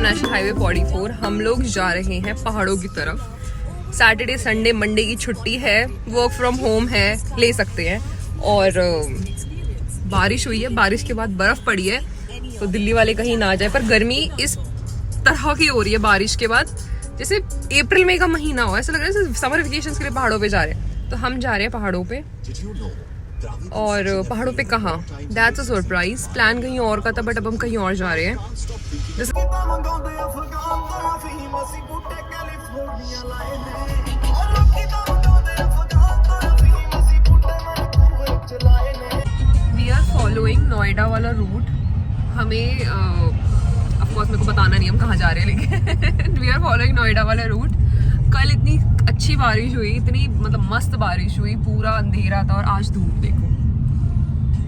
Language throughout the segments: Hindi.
National highway 44। हम लोग जा रहे हैं पहाड़ों की तरफ। सैटरडे संडे मंडे की छुट्टी है, वर्क फ्रॉम होम है, ले सकते हैं। और बारिश हुई है, बारिश के बाद बर्फ पड़ी है, तो दिल्ली वाले कहीं ना जाए। पर गर्मी इस तरह की हो रही है बारिश के बाद, जैसे अप्रैल मई का महीना हो। ऐसा लग रहा है जैसे समर वेकेशंस के लिए पहाड़ों पे जा रहे हैं। तो हम जा रहे हैं पहाड़ों पे। और पहाड़ों पे कहाँ, दैट्स अ सरप्राइज। प्लान कहीं और का था, बट अब हम कहीं और जा रहे हैं। वी आर फॉलोइंग नोएडा वाला रूट। हमें ऑफ कोर्स मेरे को बताना नहीं हम कहाँ जा रहे हैं, लेकिन वी आर फॉलोइंग नोएडा वाला रूट। कल इतनी अच्छी बारिश हुई, इतनी मतलब मस्त बारिश हुई, पूरा अंधेरा था। और आज धूप देखो,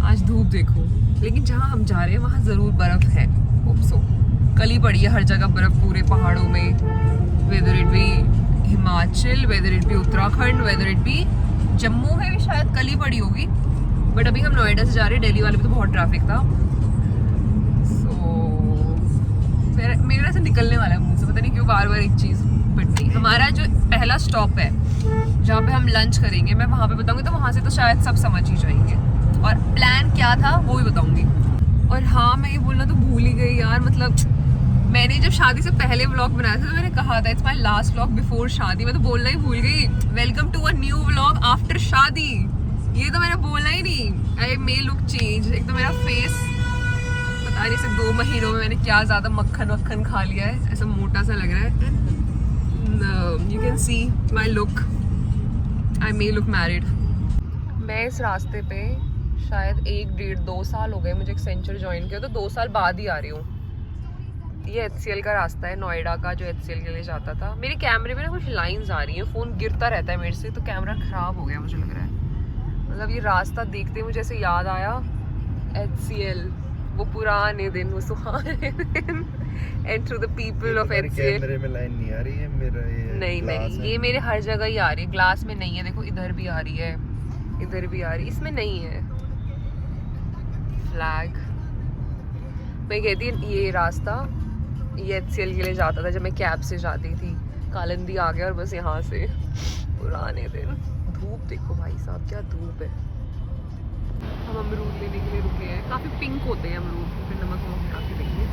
आज धूप देखो। लेकिन जहाँ हम जा रहे हैं वहाँ ज़रूर बर्फ़ है। Hope so. कल ही पड़ी है हर जगह बर्फ़, पूरे पहाड़ों में। Whether it be Himachal, whether it be Uttarakhand, whether it be Jammu में भी शायद कल ही पड़ी होगी। बट अभी हम नोएडा से जा रहे हैं, दिल्ली वाले पे तो बहुत ट्रैफिक था। मेरा से निकलने वाला है मुंह से, पता नहीं क्यों बार बार एक चीज़ पड़ती। हमारा जो पहला स्टॉप है जहाँ पे हम लंच करेंगे, मैं वहाँ पे बताऊंगी, तो वहाँ से तो शायद सब समझ ही जाएंगे। और प्लान क्या था वो भी बताऊंगी। और हाँ, मैं ये बोलना तो भूल ही गई यार। मतलब मैंने जब शादी से पहले व्लॉग बनाया था तो मैंने कहा था it's my last vlog before शादी। मैं तो बोलना ही भूल गई, welcome to a new vlog after शादी। ये तो मैंने बोलना ही नहीं। I may look change. एक तो मेरा फेस पता नहीं से 2 महीनों में मैंने क्या ज़्यादा मक्खन वक्खन खा लिया है, ऐसा मोटा सा लग रहा है। You can see my look, I may look married. मैं इस रास्ते पे शायद 1-1.5-2 साल हो गए मुझे एक्सेंचर ज्वाइन किया, तो 2 साल बाद ही आ रही हूँ। ये HCL का रास्ता है, नोएडा का, जो HCL के लिए जाता था। मेरे कैमरे में ना कुछ लाइंस आ रही हैं, फ़ोन गिरता रहता है मेरे से, तो कैमरा ख़राब हो गया मुझे लग रहा है। मतलब ये रास्ता देखते मुझे ऐसे याद आया HCL, वो पुराने दिन, वो सुहाने दिन। And through the people of HCL। कैमरे में लाइन नहीं आ रही है मेरा, ये नहीं, ये मेरे हर जगह ही आ रही है। ग्लास में नहीं है, देखो इधर भी आ रही है, इधर भी आ रही है, इसमें नहीं है फ्लैग। मैं कहती ये रास्ता ये HCL के लिए जाता था जब मैं कैब से जाती थी। कालिंदी आ गया और बस यहाँ से पुराने दिन। धूप देखो भाई साहब, क्या धूप है। हम अमरूद लेने के लिए रुके हैं, काफ़ी पिंक होते हैं अमरूद, फिर नमक वमक खा के देंगे।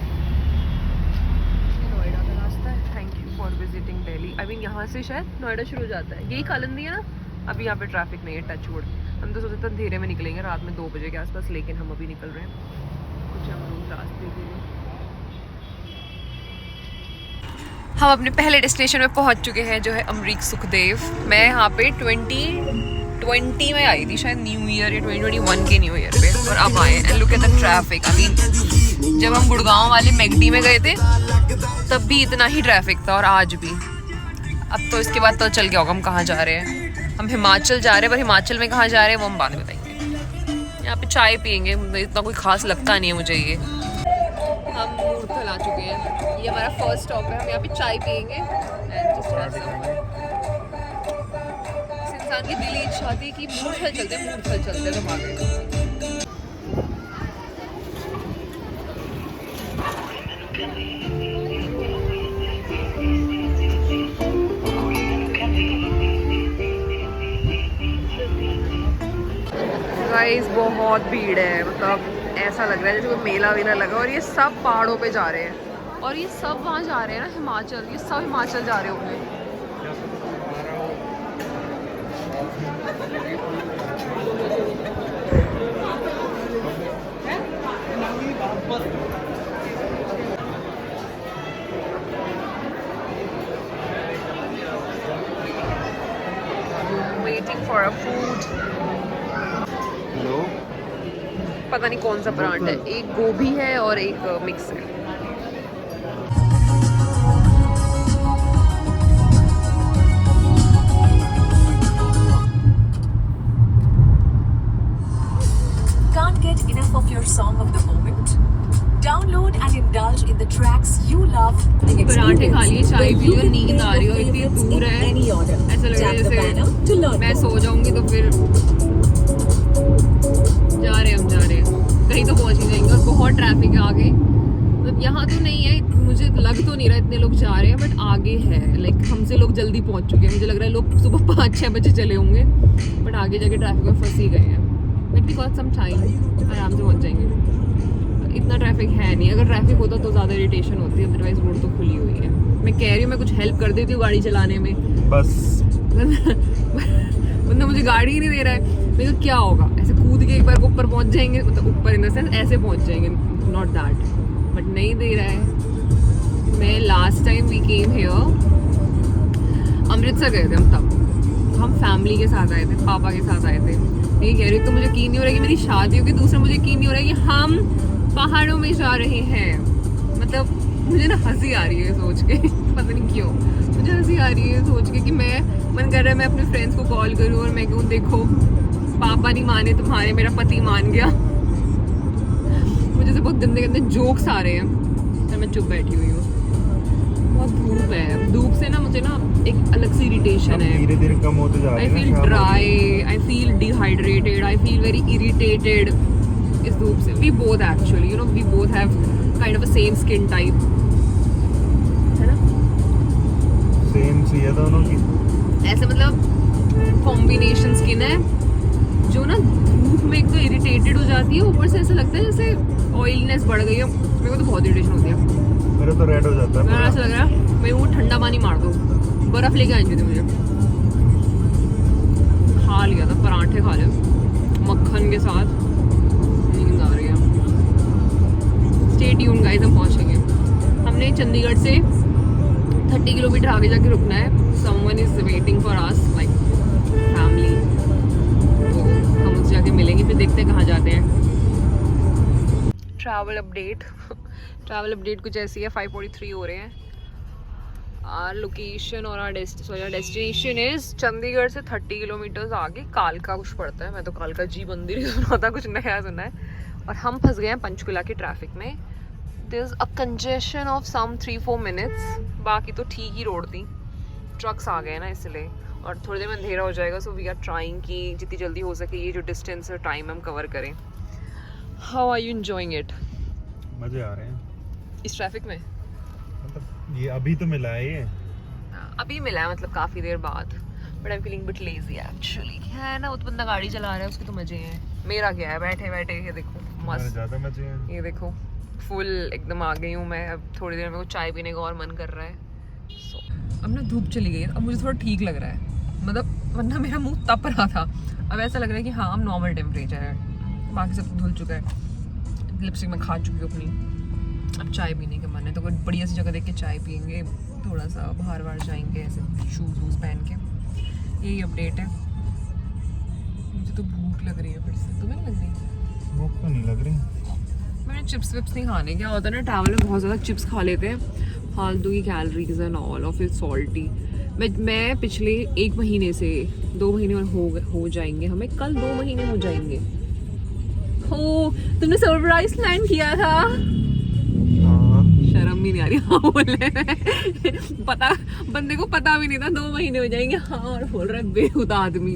नोएडा का रास्ता है। Thank you for visiting Delhi. I mean यहाँ से शायद नोएडा शुरू हो जाता है, यही कालिंदी है ना। अभी यहाँ पे ट्रैफिक नहीं है, टच वुड। हम तो सोचते थे अंधेरे में निकलेंगे रात में 2 बजे के आसपास, लेकिन हम अभी निकल रहे हैं कुछ अमरूद रास्ते के लिए। हम अपने पहले डेस्टिनेशन में पहुँच चुके हैं, जो है अमरीक सुखदेव। मैं यहाँ पे 2020 में आई थी शायद, न्यू ईयर या 2021 के न्यू ईयर पे, और अब आए। And look at the traffic. अभी जब हम गुड़गांव वाले मैगडी में गए थे तब भी इतना ही ट्रैफिक था, और आज भी। अब तो इसके बाद तो चल गया होगा हम कहाँ जा रहे हैं। हम हिमाचल जा रहे हैं, पर हिमाचल में कहाँ जा रहे हैं वो हम बाद में बताएंगे। यहाँ पे चाय पियेंगे, इतना कोई खास लगता नहीं है मुझे ये। हम मूर्थल आ चुके हैं, ये हमारा फर्स्ट स्टॉप है। हम यहाँ पे चाय पियेंगे। इंसान की दिली इच्छा थी कि मूर्थल चलते तो आ गए। गाइस बहुत भीड़ है, मतलब ऐसा लग रहा है जैसे कोई मेला वेला लगा। और ये सब पहाड़ों पे जा रहे हैं, और ये सब वहाँ जा रहे हैं ना हिमाचल, ये सब हिमाचल जा रहे होंगे। Waiting for a food. Hello, पता नहीं कौन सा ब्रांड है, एक गोभी है और एक मिक्स है। Can't get enough of your song of the moment? Download and indulge in the tracks you love. पराठे खा लिए, चाय पी ली, नींद आ रही हो, इतनी दूर है, ऐसा लग रहा है जैसे मैं सो जाऊंगी। तो फिर जा रहे हैं, कहीं तो पहुंच ही जाएंगे। और बहुत ट्रैफिक है आगे, मतलब यहाँ तो नहीं है, मुझे लग तो नहीं रहा इतने लोग जा रहे हैं, बट आगे है, लाइक हमसे लोग जल्दी पहुंच चुके हैं। मुझे लग रहा है लोग सुबह 5-6 बजे चले होंगे, बट आगे जाके ट्रैफिक में फंस ही गए हैं। But we got some time, आराम से पहुंच जाएंगे। इतना ट्रैफिक है नहीं, अगर ट्रैफिक होता तो ज़्यादा इरिटेशन होती है, अदरवाइज रोड तो खुली हुई है। मैं कह रही हूँ मैं कुछ हेल्प कर देती हूँ गाड़ी चलाने में, बस बंदा मुझे गाड़ी ही नहीं दे रहा है। मैं तो क्या होगा, ऐसे कूद के एक बार को ऊपर पहुंच जाएंगे, मतलब ऊपर इन द सेंस ऐसे पहुंच जाएंगे, नॉट दैट, बट नहीं दे रहा है। मैं last time we came here, Amritsar गए थे हम, तब हम फैमिली के साथ आए थे, पापा के साथ आए थे। ये कह रही तो मुझे यकीन नहीं हो रहा कि मेरी शादी होगी, दूसरा मुझे यकीन नहीं हो रहा कि हम पहाड़ों में जा रहे हैं। मतलब मुझे ना हंसी आ रही है सोच के पता नहीं क्यों मुझे हंसी आ रही है सोच के कि मैं मन कर रहा है मैं अपने फ्रेंड्स को कॉल करूं और मैं कहूँ देखो पापा नहीं माने तुम्हारे, मेरा पति मान गया। मुझे से बहुत गंदे गंदे जोक्स आ रहे हैं, तो मैं चुप बैठी हुई हूँ। बहुत धूप है, धूप से ना मुझे ना एक अलग सी इरिटेशन है, धीरे धीरे कम होते जा रहे आई हैं। Feel dry, I feel dehydrated, I feel very irritated इस धूप से। We both actually, you know, we both have kind of a same skin type, है ना? सेम सी है दोनों की, ऐसे मतलब कॉम्बिनेशन स्किन है जो ना धूप में एक तो इरिटेटेड हो जाती है, ऊपर से ऐसा लगता है जैसे ऑयलीनेस बढ़ गई है। मेरे को तो बहुत इरिटेशन होती है, मेरा तो रेड हो जाता है मेरा ऐसा लग रहा है मैं वो ठंडा पानी मार दो, बर्फ लेके आएंगे थे। मुझे खा लिया था, पराठे खा लिया मक्खन के साथ, नींद आ रही है। स्टे ट्यून्ड गाइस, हम पहुंचेंगे। हमने चंडीगढ़ से 30 किलोमीटर आगे जाके रुकना है। Someone is waiting for us, like family, तो हम उससे जाके मिलेंगे, फिर देखते हैं कहाँ जाते हैं। ट्रैवल अपडेट ट्रैवल अपडेट कुछ ऐसी है, 5:43 हो रहे हैं। आर लोकेशन और आर डेस्टिनेशन इज चंडीगढ़ से 30 किलोमीटर्स आगे कालका कुछ पड़ता है। मैं तो कालका जी मंदिर ही सुना था, कुछ नया सुना है। और हम फंस गए हैं पंचकुला के ट्रैफिक में। There is a congestion of some 3-4 minutes, बाकी तो ठीक ही रोड थी, ट्रक्स आ गए ना इसलिए, और थोड़ी देर में अंधेरा हो जाएगा। सो वी आर ट्राइंग कि जितनी जल्दी हो सके ये जो डिस्टेंस और टाइम हम कवर करें। How are you enjoying it? मजे आ रहे हैं इस ट्रैफिक में मतलब ये अभी तो मिला है, ये अभी मिला है, मतलब काफ़ी देर बाद। But I am feeling bit lazy actually. है ना, वो तो बंदा गाड़ी चला रहा है, उसके तो मजे हैं। मेरा क्या है, बैठे बैठे ये देखो मस्त, ज्यादा मजे हैं। ये देखो फुल एकदम आ गई हूँ मैं। अब थोड़ी देर में वो चाय पीने का और मन कर रहा है। सो अब ना धूप चली गई है, अब मुझे थोड़ा ठीक लग रहा है, मतलब वरना मेरा मुंह तप रहा था, अब ऐसा लग रहा है कि हाँ अब नॉर्मल टेम्परेचर है। बाकी सब धुल चुका है, लिपस्टिक में खा चुकी हूँ अपनी। अब चाय पीने का मन है, तो कोई बढ़िया सी जगह देख के चाय पियेंगे, थोड़ा सा बाहर जाएंगे ऐसे शूज़ वूज़ पहन के। यही अपडेट है। मुझे तो भूख लग रही है फिर से, तुम्हें नहीं लग रही? भूख तो नहीं लग रही। मैंने चिप्स विप्स नहीं खाने, क्या होता है ना ट्रैवल में बहुत ज़्यादा चिप्स खा लेते हैं, फालतू की कैलोरीज एंड ऑल, और फिर सॉल्टी। मैं पिछले 1 महीने से 2 महीने हो जाएंगे हमें, कल 2 महीने हो जाएंगे। हो तुमने सरप्राइज प्लान किया था? शर्म भी नहीं आ रही हाँ बोले पता, बंदे को पता भी नहीं था 2 महीने हो जाएंगे हाँ, और बोल रहा है बेहुदा आदमी।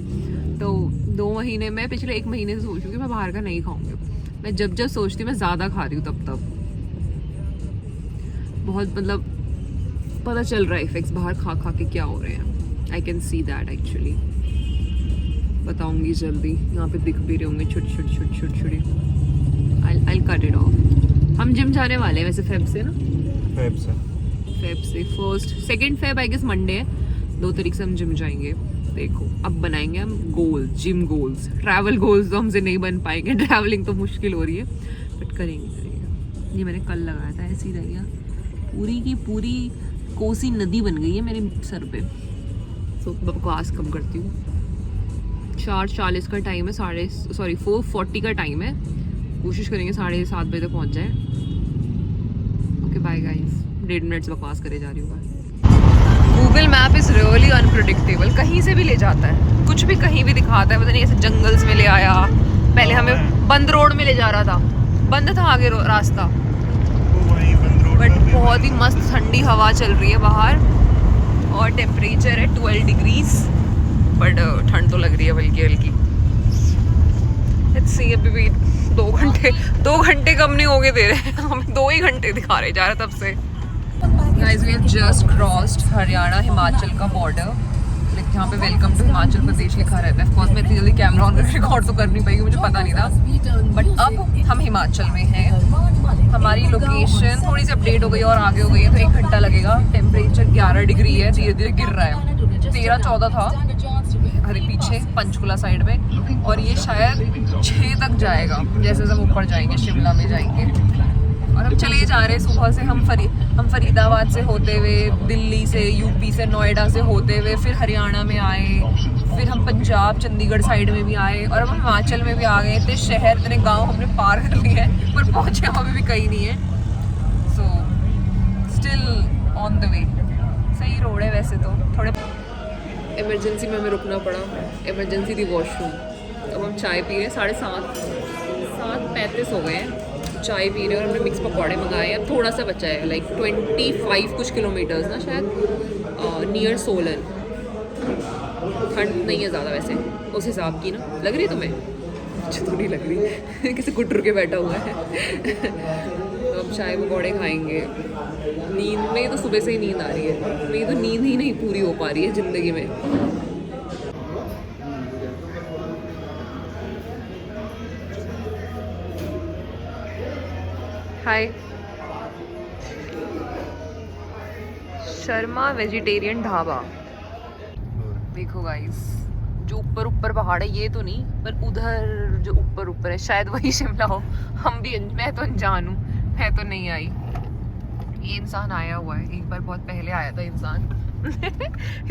तो 2 महीने, मैं पिछले 1 महीने से सोच रही हूँ कि मैं बाहर का नहीं खाऊंगी। मैं जब सोचती हूँ मैं ज़्यादा खा रही हूँ, तब बहुत मतलब पता चल रहा है इफेक्ट्स बाहर खा के क्या हो रहे हैं। I can see that actually, बताऊंगी जल्दी। यहाँ पे दिख भी रहे होंगे छोटे। I cut it of. हम जिम जाने वाले हैं वैसे फेब से ना, फेब से 2nd Feb I guess Monday है, 2 तारीख से हम जिम जाएंगे। देखो अब बनाएंगे हम goals, gym goals. Travel goals तो हमसे नहीं बन पाएंगे, ट्रैवलिंग तो मुश्किल हो रही है, बट करेंगे। ये मैंने कल लगाया था, ऐसे ही रह गया, पूरी की पूरी कोसी नदी बन गई है मेरे सर पे। तो बकवास कम करती हूँ। 4:40 का टाइम है, 4:40 का टाइम है। कोशिश करेंगे 7:30 बजे तक पहुँच जाए। ओके बाय गाइस, 1.5 मिनट से बकवास करे जा रही हूँ। Google map is really unpredictable, कहीं से भी ले जाता है, कुछ भी कहीं भी दिखाता है, पता नहीं ऐसे जंगल्स में ले आया, पहले हमें बंद रोड में ले जा रहा था, बंद था आगे रास्ता, बट बहुत ही मस्त ठंडी हवा चल रही है बाहर और टेम्परेचर है 12 डिग्रीज, बट ठंड तो लग रही है बल्कि हल्की। लेट्स सी, अभी भी 2 घंटे कम नहीं हो गए दे रहे हैं हमें, 2 ही घंटे दिखा रहे जा रहे तब से। Guys, we have just crossed Haryana Himachal का बॉर्डर, लाइक जहाँ पे वेलकम टू हिमाचल प्रदेश लिखा रहता है। ऑफ कोर्स मैं इतनी जल्दी कैमरा ऑन करके रिकॉर्ड तो कर नहीं पाएगी, मुझे पता नहीं था, बट अब हम हिमाचल में हैं। हमारी लोकेशन थोड़ी सी अपडेट हो गई और आगे हो गई है, तो 1 घंटा लगेगा। टेम्परेचर 11 डिग्री है, धीरे धीरे गिर रहा है। 13-14 था अरे पीछे पंचकुला साइड में, और ये शायद 6 तक जाएगा जैसे हम ऊपर जाएंगे, शिमला में जाएंगे। और हम चले जा रहे हैं सुबह से, हम फरीदाबाद से होते हुए, दिल्ली से, यूपी से, नोएडा से होते हुए, फिर हरियाणा में आए, फिर हम पंजाब चंडीगढ़ साइड में भी आए, और अब हम हिमाचल में भी आ गए। इतने शहर इतने गांव हमने पार कर लिए हैं, पर पहुंचे हम अभी भी कहीं नहीं है। So still on the way. सही रोड है वैसे तो। थोड़े इमरजेंसी में हमें रुकना पड़ा, इमरजेंसी थी वॉशरूम। अब हम चाय पी रहे हैं, 7:35 हो गए हैं, चाय पी रहे हैं। और हमने मिक्स पकौड़े मंगाए। अब थोड़ा सा बचा है, लाइक 25 कुछ किलोमीटर्स ना शायद, नियर सोलन। ठंड नहीं है ज़्यादा वैसे उस हिसाब की ना, लग रही है तुम्हें? मुझे तो नहीं लग रही किसी कुटर के बैठा हुआ है। तो अब चाय पकौड़े खाएंगे। नींद में तो सुबह से ही नींद आ रही है, मेरी तो नींद ही नहीं पूरी हो पा रही है ज़िंदगी में। हाय, शर्मा वेजिटेरियन ढाबा। देखो गाइस, जो ऊपर पहाड़ है, ये तो नहीं, पर उधर जो ऊपर है शायद वही शिमला हो। मैं तो अनजान हूँ, मैं तो नहीं आई। ये इंसान आया हुआ है, एक बार बहुत पहले आया था इंसान।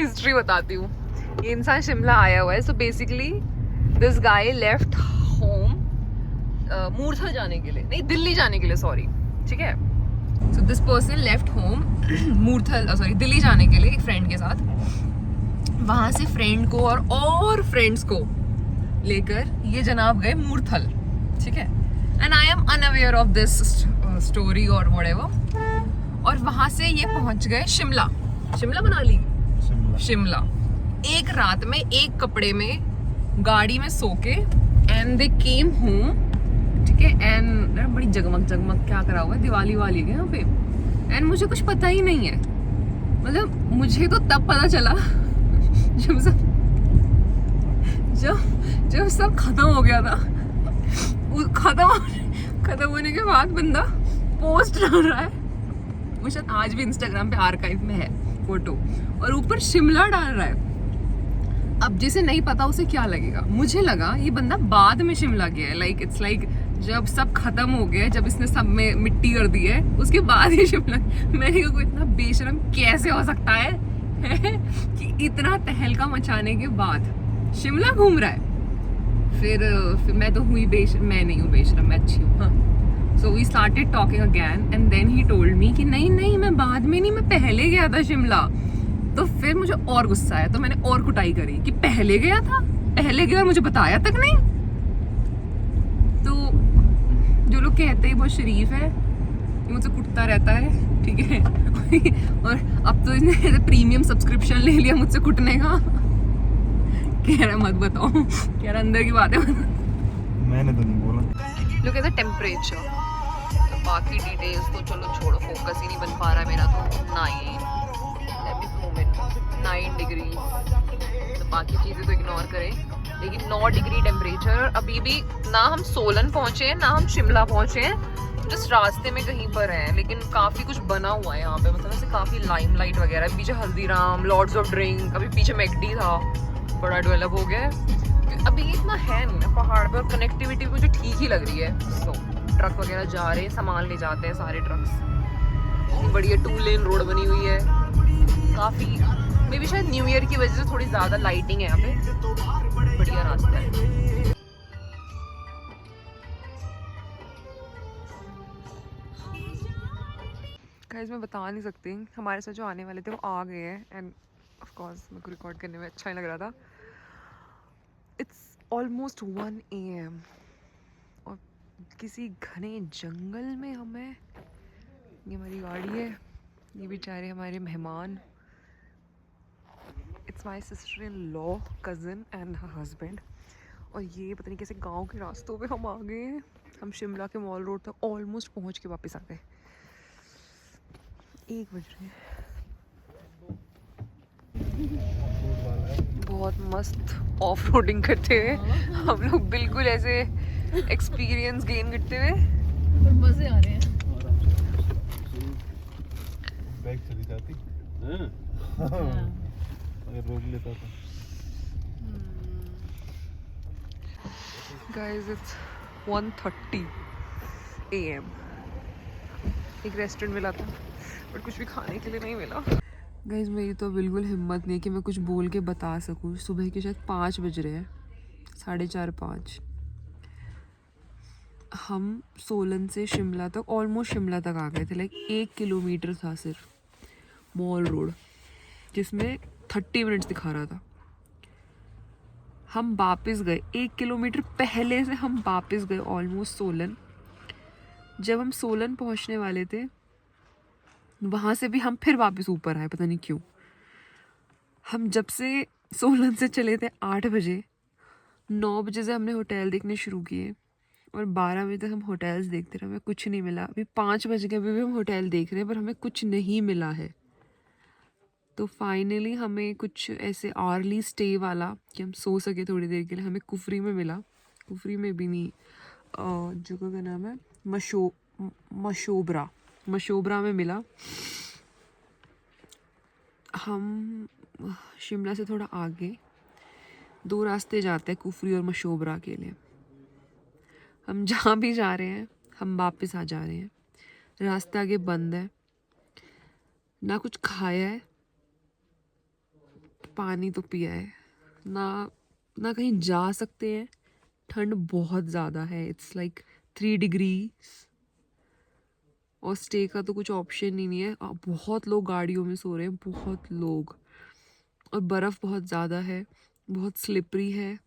हिस्ट्री बताती हूँ। ये इंसान शिमला आया हुआ है। So basically this guy left home Murthal जाने के लिए, नहीं दिल्ली जाने के लिए, सॉरी, ठीक है। So this person left home Delhi जाने के लिए एक फ्रेंड के साथ। वहाँ से फ्रेंड को और फ्रेंड्स को लेकर ये जनाब गए मूर्थल, ठीक है। And I am unaware of this story और व्हाटएवर। और वहाँ से ये पहुँच गए शिमला मनाली शिमला। एक रात में एक कपड़े में गाड़ी में सो के, एंड दे केम होम, ठीक है। एंड बड़ी जगमग क्या करा हुआ है, दिवाली वाली है यहाँ पे। एंड मुझे कुछ पता ही नहीं है, मतलब मुझे तो तब पता चला जब सब खत्म हो गया था। खत्म होने के बाद बंदा पोस्ट डाल रहा है, वो शायद आज भी इंस्टाग्राम पे आर्काइव में है फोटो, और ऊपर शिमला डाल रहा है। अब जिसे नहीं पता उसे क्या लगेगा, मुझे लगा ये बंदा बाद में शिमला गया है, लाइक इट्स लाइक जब सब खत्म हो गया, जब इसने सब में मिट्टी कर दी है, उसके बाद ही शिमला। मैंने कहा इतना बेशरम कैसे हो सकता है कि इतना तहलका मचाने के बाद शिमला घूम रहा है। फिर मैं तो हुई मैं नहीं हूँ बेशरम, मैं अच्छी हूँ, हाँ। So we started talking again, and then he told me कि नहीं मैं बाद में नहीं, मैं पहले गया था शिमला। तो फिर मुझे और गुस्सा आया, तो मैंने और कुटाई करी कि पहले गया और मुझे बताया तक नहीं। तो जो लोग कहते हैं बहुत शरीफ है, ये मुझसे कुटता रहता है, ठीक है। और अब तो इसने प्रीमियम सब्सक्रिप्शन ले लिया मुझसे कुटने का। कह रहा मत बताओ, कह रहा अंदर की बात है। मैंने तो नहीं बोला। Look at the temperature. तो बाकी डिटेल्स तो चलो छोड़ो, फोकस ही नहीं बन पा रहा है मेरा। तो 9 डिग्री, तो बाकी चीज़ें तो इग्नोर करें, लेकिन 9 डिग्री टेम्परेचर। अभी भी ना हम सोलन पहुँचे हैं ना हम शिमला पहुँचे हैं, जस्ट रास्ते में कहीं पर हैं। लेकिन काफ़ी कुछ बना हुआ है यहाँ पे, मतलब ऐसे काफ़ी लाइमलाइट वगैरह। पीछे हल्दीराम, लॉर्ड्स ऑफ ड्रिंक, अभी पीछे मैकडी था, बड़ा डेवलप हो गया है। अभी इतना है नहीं ना पहाड़ पे, और कनेक्टिविटी भी मुझे ठीक ही लग रही है। सो ट्रक वगैरह जा रहे हैं, सामान ले जाते हैं सारे ट्रक्स। बढ़िया 2 लेन रोड बनी हुई है, काफ़ी मे भी शायद न्यू ईयर की वजह से थोड़ी ज़्यादा लाइटिंग है यहाँ पे। बढ़िया रास्ता है। गाइस मैं बता नहीं सकती, हमारे साथ जो आने वाले थे वो आ गए हैं, एंड ऑफ कोर्स मेरे को रिकॉर्ड करने में अच्छा नहीं लग रहा था। इट्स ऑलमोस्ट 1 AM, और किसी घने जंगल में हमें, ये हमारी गाड़ी है, ये बेचारे हमारे मेहमान, it's my sister in law, cousin and her husband. और ये पता नहीं कैसे गांव के रास्तों पे हम आ गए हैं। हम शिमला के मॉल रोड तक ऑलमोस्ट पहुंच के वापस आ गए। 1 बज रहे हैं। बहुत मस्त ऑफ रोडिंग करते हुए हम लोग बिल्कुल ऐसे एक्सपीरियंस गेन करते हुए मजे आ रहे हैं। बैग चली जाती अगर रोक लेता तो। Guys it's 1:30 AM। एक रेस्टोरेंट मिला था बट कुछ भी खाने के लिए नहीं मिला। गाइस मेरी तो बिल्कुल हिम्मत नहीं है कि मैं कुछ बोल के बता सकूं। सुबह के शायद 5 बज रहे हैं, 4:30 5। हम सोलन से शिमला तक, ऑलमोस्ट शिमला तक आ गए थे। लाइक 1 किलोमीटर था सिर्फ मॉल रोड, जिसमें 30 मिनट्स दिखा रहा था। हम वापस गए 1 किलोमीटर पहले से, हम वापस गए ऑलमोस्ट सोलन। जब हम सोलन पहुंचने वाले थे, वहाँ से भी हम फिर वापस ऊपर आए, पता नहीं क्यों। हम जब से सोलन से चले थे 8 बजे, 9 बजे से हमने होटल देखने शुरू किए और 12 बजे तक हम होटल्स देखते रहे, हमें कुछ नहीं मिला। अभी 5 बज गए, अभी भी हम होटल देख रहे हैं पर हमें कुछ नहीं मिला है। तो फाइनली हमें कुछ ऐसे आर्ली स्टे वाला कि हम सो सके थोड़ी देर के लिए, हमें कुफरी में मिला। कुफरी में भी नहीं, जगह का नाम है मशोबरा में मिला। हम शिमला से थोड़ा आगे 2 रास्ते जाते हैं कुफरी और मशोबरा के लिए। हम जहाँ भी जा रहे हैं हम वापस आ जा रहे हैं। रास्ता आगे बंद है, ना कुछ खाया है, पानी तो पिया है, ना कहीं जा सकते हैं। ठंड बहुत ज़्यादा है, इट्स लाइक 3 डिग्री। और स्टे का तो कुछ ऑप्शन ही नहीं है। बहुत लोग गाड़ियों में सो रहे हैं, बहुत लोग। और बर्फ़ बहुत ज़्यादा है, बहुत स्लिपरी है।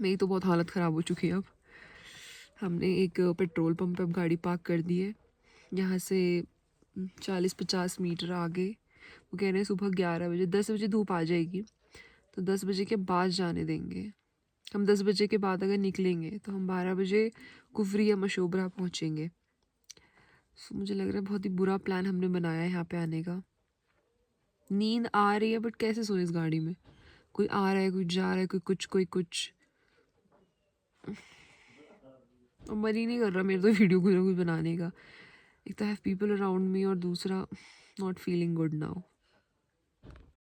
मेरी तो बहुत हालत ख़राब हो चुकी है। अब हमने एक पेट्रोल पंप पे अब गाड़ी पार्क कर दी है, यहाँ से 40-50 मीटर आगे। वो कह रहे हैं सुबह 11 बजे, 10 बजे धूप आ जाएगी तो 10 बजे के बाद जाने देंगे। हम 10 बजे के बाद अगर निकलेंगे तो हम 12 बजे कुफरी या मशोबरा पहुँचेंगे। सो मुझे लग रहा है बहुत ही बुरा प्लान हमने बनाया है यहाँ पे आने का। नींद आ रही है बट कैसे सोए इस गाड़ी में। कोई आ रहा है, कोई जा रहा है, कोई कुछ। और मन ही नहीं कर रहा मेरे तो वीडियो कुछ बनाने का। एक तो हैव पीपल अराउंड मी और दूसरा नॉट फीलिंग गुड नाउ।